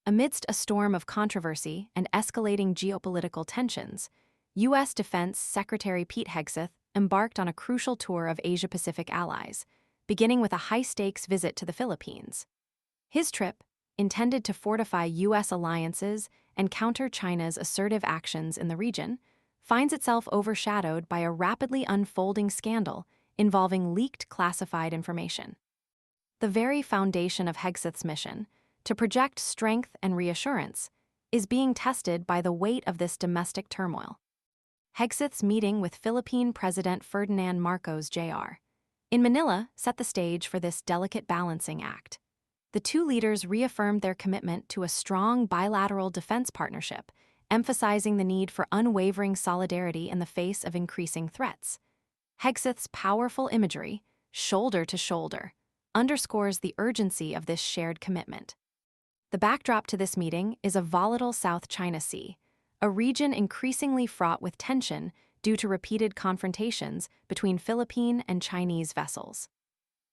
Amidst a storm of controversy and escalating geopolitical tensions, U.S. Defense Secretary Pete Hegseth embarked on a crucial tour of Asia-Pacific allies, beginning with a high-stakes visit to the Philippines. His trip, intended to fortify U.S. alliances and counter China's assertive actions in the region, finds itself overshadowed by a rapidly unfolding scandal involving leaked classified information. The very foundation of Hegseth's mission, to project strength and reassurance, is being tested by the weight of this domestic turmoil. Hegseth's meeting with Philippine President Ferdinand Marcos Jr. in Manila set the stage for this delicate balancing act. The two leaders reaffirmed their commitment to a strong bilateral defense partnership, emphasizing the need for unwavering solidarity in the face of increasing threats. Hegseth's powerful imagery, shoulder to shoulder, underscores the urgency of this shared commitment. The backdrop to this meeting is a volatile South China Sea, a region increasingly fraught with tension due to repeated confrontations between Philippine and Chinese vessels.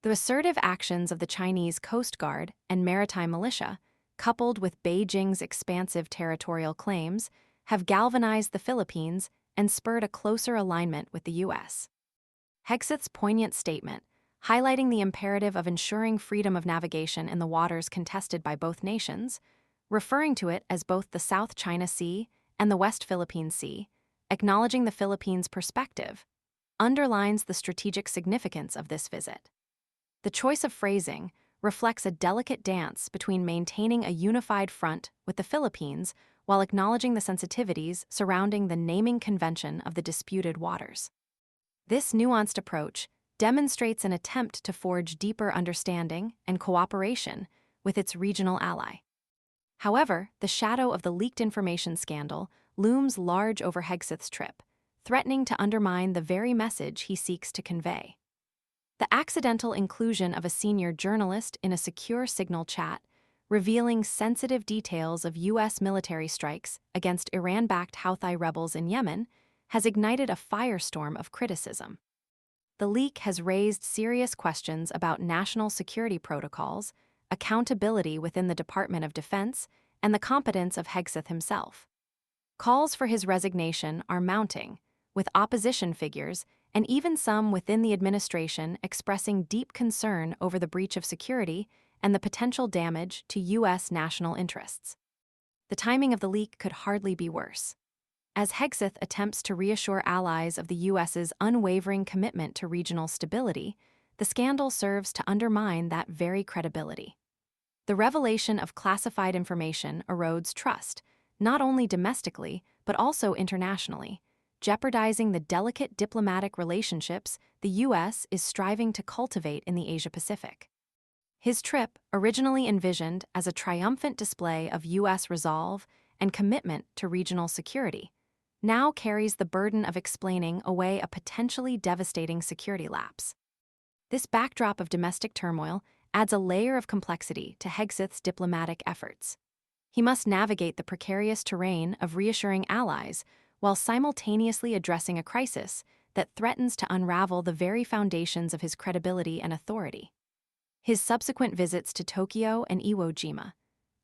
The assertive actions of the Chinese Coast Guard and maritime militia, coupled with Beijing's expansive territorial claims, have galvanized the Philippines and spurred a closer alignment with the U.S. Hegseth's poignant statement, highlighting the imperative of ensuring freedom of navigation in the waters contested by both nations, referring to it as both the South China Sea and the West Philippine Sea, acknowledging the Philippines' perspective, underlines the strategic significance of this visit. The choice of phrasing reflects a delicate dance between maintaining a unified front with the Philippines while acknowledging the sensitivities surrounding the naming convention of the disputed waters. This nuanced approach demonstrates an attempt to forge deeper understanding and cooperation with its regional ally. However, the shadow of the leaked information scandal looms large over Hegseth's trip, threatening to undermine the very message he seeks to convey. The accidental inclusion of a senior journalist in a secure signal chat, revealing sensitive details of U.S. military strikes against Iran-backed Houthi rebels in Yemen, has ignited a firestorm of criticism. The leak has raised serious questions about national security protocols, accountability within the Department of Defense, and the competence of Hegseth himself. Calls for his resignation are mounting, with opposition figures and even some within the administration expressing deep concern over the breach of security and the potential damage to U.S. national interests. The timing of the leak could hardly be worse. As Hegseth attempts to reassure allies of the U.S.'s unwavering commitment to regional stability, the scandal serves to undermine that very credibility. The revelation of classified information erodes trust, not only domestically but also internationally, jeopardizing the delicate diplomatic relationships the U.S. is striving to cultivate in the Asia-Pacific. His trip, originally envisioned as a triumphant display of U.S. resolve and commitment to regional security, now carries the burden of explaining away a potentially devastating security lapse. This backdrop of domestic turmoil adds a layer of complexity to Hegseth's diplomatic efforts. He must navigate the precarious terrain of reassuring allies while simultaneously addressing a crisis that threatens to unravel the very foundations of his credibility and authority. His subsequent visits to Tokyo and Iwo Jima,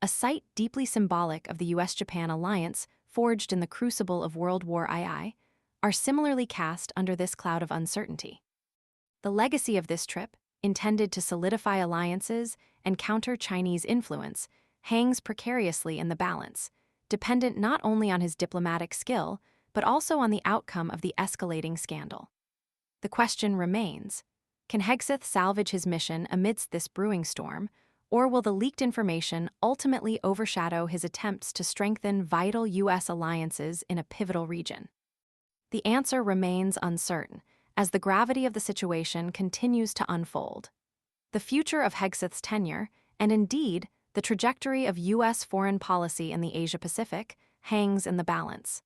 a site deeply symbolic of the U.S.-Japan alliance forged in the crucible of World War II, are similarly cast under this cloud of uncertainty. The legacy of this trip, intended to solidify alliances and counter Chinese influence, hangs precariously in the balance, dependent not only on his diplomatic skill, but also on the outcome of the escalating scandal. The question remains, can Hegseth salvage his mission amidst this brewing storm, or will the leaked information ultimately overshadow his attempts to strengthen vital U.S. alliances in a pivotal region? The answer remains uncertain, as the gravity of the situation continues to unfold. The future of Hegseth's tenure, and indeed the trajectory of U.S. foreign policy in the Asia-Pacific, hangs in the balance.